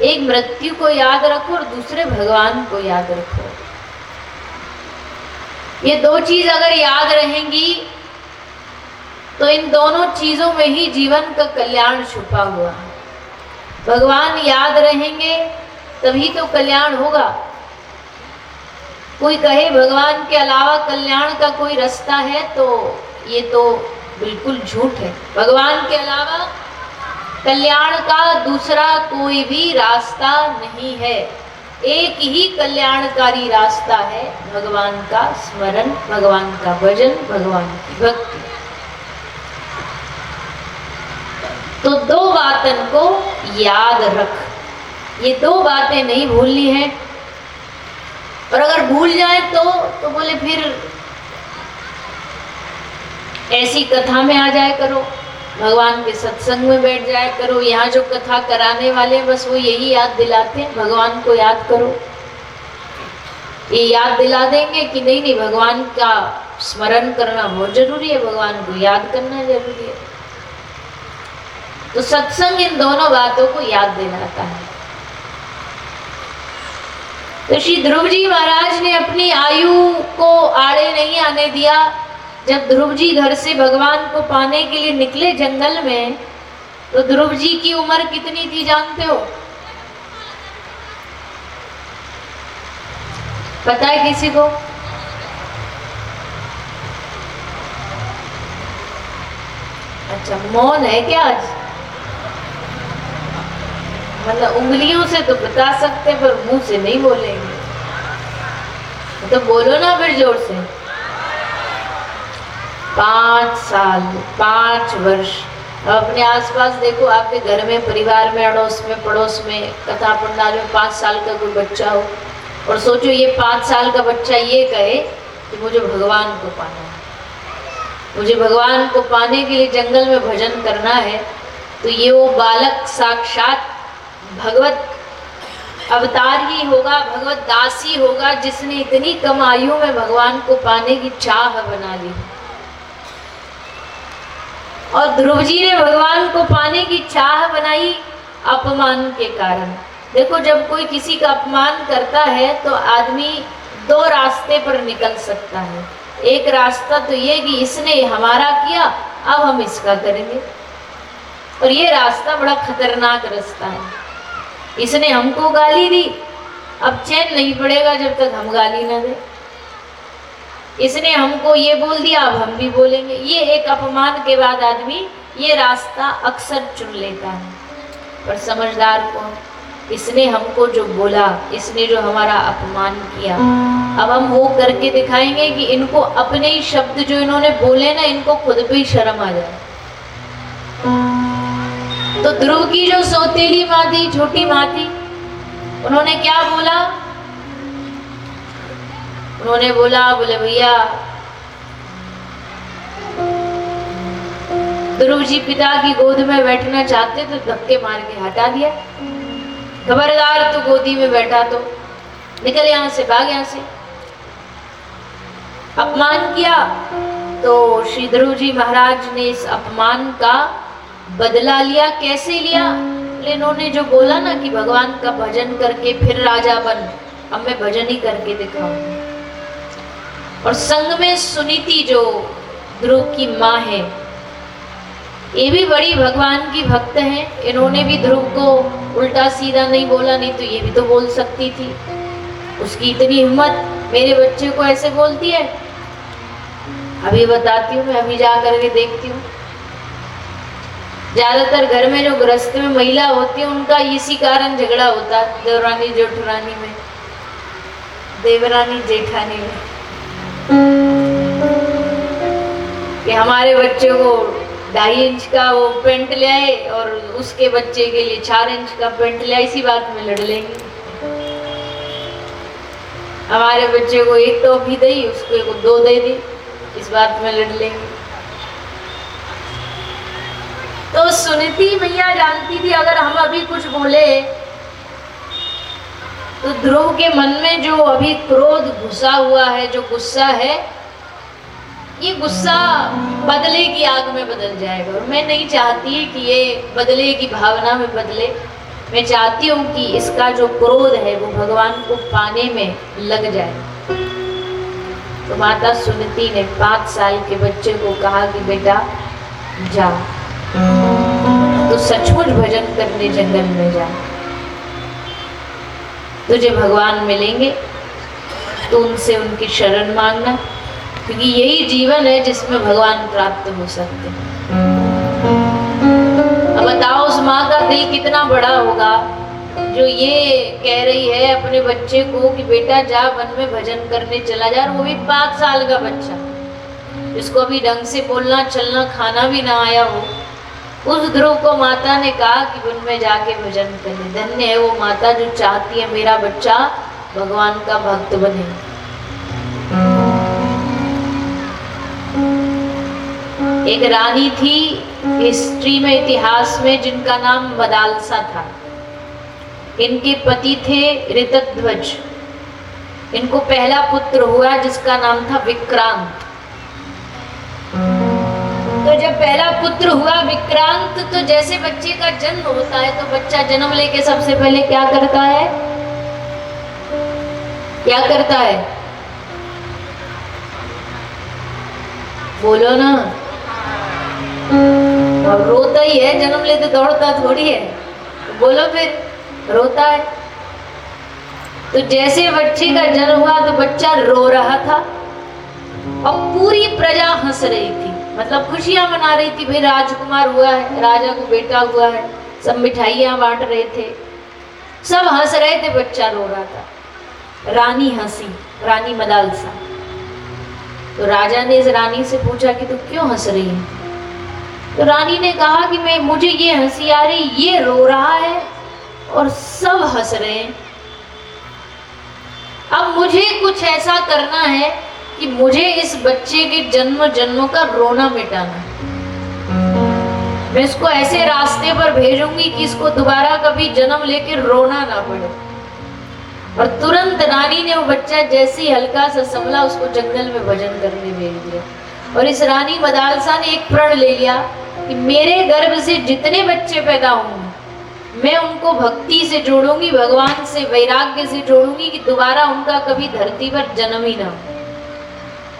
एक मृत्यु को याद रखो और दूसरे भगवान को याद रखो। ये दो चीज अगर याद रहेंगी तो इन दोनों चीजों में ही जीवन का कल्याण छुपा हुआ है। भगवान याद रहेंगे तभी तो कल्याण होगा। कोई कहे भगवान के अलावा कल्याण का कोई रास्ता है तो ये तो बिल्कुल झूठ है। भगवान के अलावा कल्याण का दूसरा कोई भी रास्ता नहीं है। एक ही कल्याणकारी रास्ता है, भगवान का स्मरण, भगवान का भजन, भगवान की भक्ति। तो दो बातन को याद रख, ये दो बातें नहीं भूलनी है। और अगर भूल जाए तो बोले फिर ऐसी कथा में आ जाए करो, भगवान के सत्संग में बैठ जाए करो। यहाँ जो कथा कराने वाले हैं बस वो यही याद दिलाते हैं, भगवान को याद करो। ये याद दिला देंगे कि नहीं नहीं भगवान का स्मरण करना बहुत जरूरी है, भगवान को याद करना जरूरी है। तो सत्संग इन दोनों बातों को याद दिलाता है। तो श्री ध्रुव जी महाराज ने अपनी आयु को आड़े नहीं आने दिया। जब ध्रुव जी घर से भगवान को पाने के लिए निकले जंगल में, तो ध्रुव जी की उम्र कितनी थी जानते हो? पता है किसी को? अच्छा, मौन है क्या आज? मतलब उंगलियों से तो बता सकते पर मुंह से नहीं बोलेंगे। तो बोलो ना फिर जोर से। 5 साल, 5 वर्ष। अब अपने आसपास देखो, आपके घर में, परिवार में, अड़ोस में, पड़ोस में, कथा पंडाल में 5 साल का कोई बच्चा हो और सोचो ये 5 साल का बच्चा ये कहे कि मुझे भगवान को पाना है, मुझे भगवान को पाने के लिए जंगल में भजन करना है। तो ये वो बालक साक्षात भगवत अवतार ही होगा, भगवत दास ही होगा, जिसने इतनी कम आयु में भगवान को पाने की चाह बना ली। और ध्रुव जी ने भगवान को पाने की चाह बनाई अपमान के कारण। देखो, जब कोई किसी का अपमान करता है तो आदमी 2 रास्ते पर निकल सकता है। एक रास्ता तो ये कि इसने हमारा किया, अब हम इसका करेंगे। और ये रास्ता बड़ा खतरनाक रास्ता है। इसने हमको गाली दी, अब चैन नहीं पड़ेगा जब तक हम गाली ना दे। इसने हमको ये बोल दिया, अब हम भी बोलेंगे। ये एक अपमान के बाद आदमी ये रास्ता अक्सर चुन लेता है। पर समझदार कौन? इसने हमको जो बोला, इसने जो हमारा अपमान किया, अब हम वो करके दिखाएंगे कि इनको अपने ही शब्द जो इन्होंने बोले ना, इनको खुद पे ही शर्म आ जाए। तो ध्रुव की जो सौतेली माँ थी, छोटी माँ थी, उन्होंने क्या बोला? उन्होंने बोले भैया, ध्रुव जी पिता की गोद में बैठना चाहते तो धक्के मार के हटा दिया। खबरदार, तू गोदी में बैठा तो निकल यहां से, भाग यहां से। अपमान किया तो श्री ध्रुव जी महाराज ने इस अपमान का बदला लिया। कैसे लिया? इन्होंने जो बोला ना कि भगवान का भजन करके फिर राजा बन, अब मैं भजन ही करके दिखाऊंगी। और संग में सुनीति जो ध्रुव की माँ है, ये भी बड़ी भगवान की भक्त है। इन्होंने भी ध्रुव को उल्टा सीधा नहीं बोला, नहीं तो ये भी तो बोल सकती थी। उसकी इतनी हिम्मत, मेरे बच्चे को ऐसे बोलती है। अभी बताती हूँ, मैं अभी जा करके देखती हूँ। ज्यादातर घर में जो गृहस्थ में महिला होती है, उनका इसी कारण झगड़ा होता है, देवरानी जेठरानी में, देवरानी जेठानी में, कि हमारे बच्चे को 2.5 इंच का वो पेंट ले आए और उसके बच्चे के लिए 4 इंच का पेंट ले आए, इसी बात में लड़ लेंगे। हमारे बच्चे को 1 टॉफी दी, उसको 2 दे दी, इस बात में लड़ लेंगे। तो सुनीति मैया जानती थी अगर हम अभी कुछ बोले तो ध्रुव के मन में जो अभी क्रोध घुसा हुआ है, जो गुस्सा है, ये गुस्सा बदले की आग में बदल जाएगा। और मैं नहीं चाहती कि ये बदले की भावना में बदले। मैं चाहती हूँ कि इसका जो क्रोध है वो भगवान को पाने में लग जाए। तो माता सुनीति ने 5 साल के बच्चे को कहा कि बेटा जा, तो सचमुच भजन करने जंगल में जा, तुझे भगवान मिलेंगे, तो उनसे उनकी शरण मांगना, क्योंकि यही जीवन है जिसमें भगवान प्राप्त हो सकते हैं। अब बताओ उस माँ का दिल कितना बड़ा होगा जो ये कह रही है अपने बच्चे को कि बेटा जा वन में भजन करने चला जा, और वो भी 5 साल का बच्चा जिसको अभी ढंग से बोलना चलना खाना भी ना आया हो। उस ध्रुव को माता ने कहा कि वन में जाके भजन करे। धन्य है वो माता जो चाहती है मेरा बच्चा भगवान का भक्त बने। एक रानी थी हिस्ट्री में, इतिहास में, जिनका नाम मदालसा था। इनके पति थे ऋतध्वज। इनको पहला पुत्र हुआ जिसका नाम था विक्रांत। तो जब पहला पुत्र हुआ विक्रांत, तो जैसे बच्चे का जन्म होता है तो बच्चा जन्म लेके सबसे पहले क्या करता है? क्या करता है? बोलो ना। और रोता ही है, जन्म लेते दौड़ता थोड़ी है। तो बोलो फिर, रोता है। तो जैसे बच्चे का जन्म हुआ तो बच्चा रो रहा था और पूरी प्रजा हंस रही थी, मतलब खुशियां मना रही थी, भाई राजकुमार हुआ है, राजा को बेटा हुआ है, सब मिठाइयां बांट रहे थे, सब हंस रहे थे, बच्चा रो रहा था। रानी हंसी, रानी मदालसा। तो राजा ने इस रानी से पूछा कि तू क्यों हंस रही है? तो रानी ने कहा कि मुझे ये हंसी आ रही, ये रो रहा है और सब हंस रहे हैं। अब मुझे कुछ ऐसा करना है कि मुझे इस बच्चे के जन्म जन्मों का रोना मिटाना है। मैं इसको ऐसे रास्ते पर भेजूंगी कि इसको दोबारा कभी जन्म लेकर रोना ना पड़े। और तुरंत रानी ने वो बच्चा जैसे ही हल्का सा संभला उसको जंगल में भजन करने भेज दिया। और इस रानी मदालसा ने एक प्रण ले लिया कि मेरे गर्भ से जितने बच्चे पैदा होंगे मैं उनको भक्ति से जोड़ूंगी, भगवान से वैराग्य से जोड़ूंगी कि दोबारा उनका कभी धरती पर जन्म ही ना हो।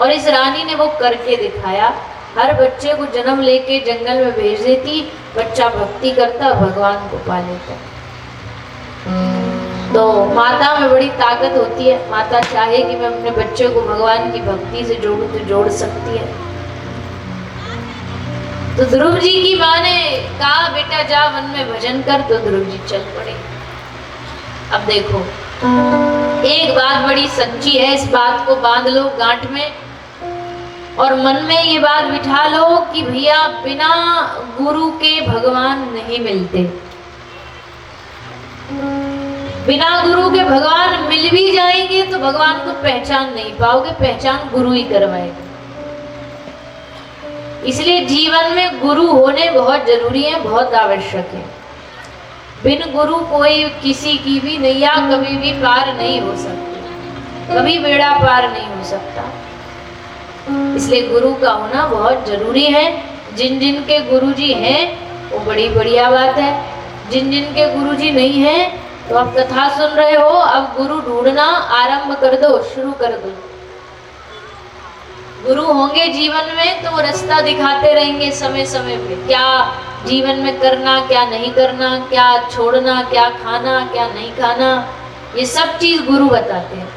और इस रानी ने वो करके दिखाया। हर बच्चे को जन्म लेके जंगल में भेज देती, बच्चा भक्ति करता, भगवान को पा लेता। तो माता में बड़ी ताकत होती है। माता चाहे कि मैं अपने बच्चे को भगवान की भक्ति से जोड़ूं तो जोड़ सकती है। तो ध्रुव जी की माँ ने कहा बेटा जा वन में भजन कर, तो ध्रुव जी चल पड़े। अब देखो एक बात बड़ी सच्ची है, इस बात को बांध लो गांठ में और मन में ये बात बिठा लो कि भैया बिना गुरु के भगवान नहीं मिलते। बिना गुरु के भगवान मिल भी जाएंगे तो भगवान को पहचान नहीं पाओगे, पहचान गुरु ही करवाएगा। इसलिए जीवन में गुरु होने बहुत जरूरी है, बहुत आवश्यक है। बिन गुरु कोई किसी की भी नैया कभी भी पार नहीं हो सकती, कभी बेड़ा पार नहीं हो सकता। इसलिए गुरु का होना बहुत जरूरी है। जिन जिन के गुरुजी हैं वो बड़ी बढ़िया बात है। जिन जिन के गुरुजी नहीं हैं तो आप कथा सुन रहे हो, अब गुरु ढूंढना आरंभ कर दो, शुरू कर दो। गुरु होंगे जीवन में तो वो रास्ता दिखाते रहेंगे समय समय पे, क्या जीवन में करना, क्या नहीं करना, क्या छोड़ना, क्या खाना, क्या नहीं खाना, ये सब चीज गुरु बताते हैं।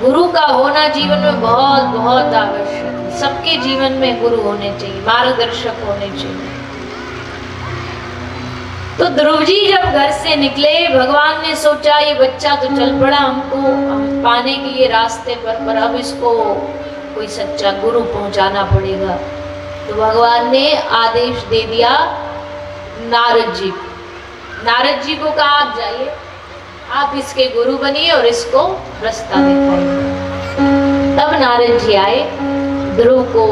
गुरु का होना जीवन में बहुत बहुत आवश्यक है। सबके जीवन में गुरु होने चाहिए, मार्गदर्शक होने चाहिए। तो ध्रुव जी जब घर से निकले, भगवान ने सोचा ये बच्चा तो चल पड़ा हमको पाने के लिए रास्ते पर अब इसको कोई सच्चा गुरु पहुंचाना पड़ेगा। तो भगवान ने आदेश दे दिया नारद जी को। नारद जी को कहा आप जाइए, आप इसके गुरु बनिए और इसको रास्ता दिखाइए। तब नारद जी आए, ध्रुव को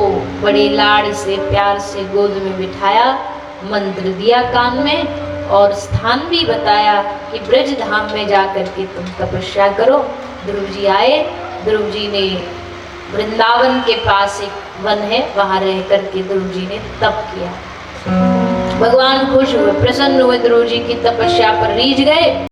बड़े लाड़ से प्यार से गोद में बिठाया, मंत्र दिया कान में और स्थान भी बताया कि ब्रज धाम में जाकर के तुम तपस्या करो। ध्रुव जी आए, ध्रुव जी ने वृंदावन के पास एक वन है, वहां रह करके ध्रुव जी ने तप किया। भगवान खुश हुए, प्रसन्न हुए, ध्रुव जी की तपस्या पर रीझ गए।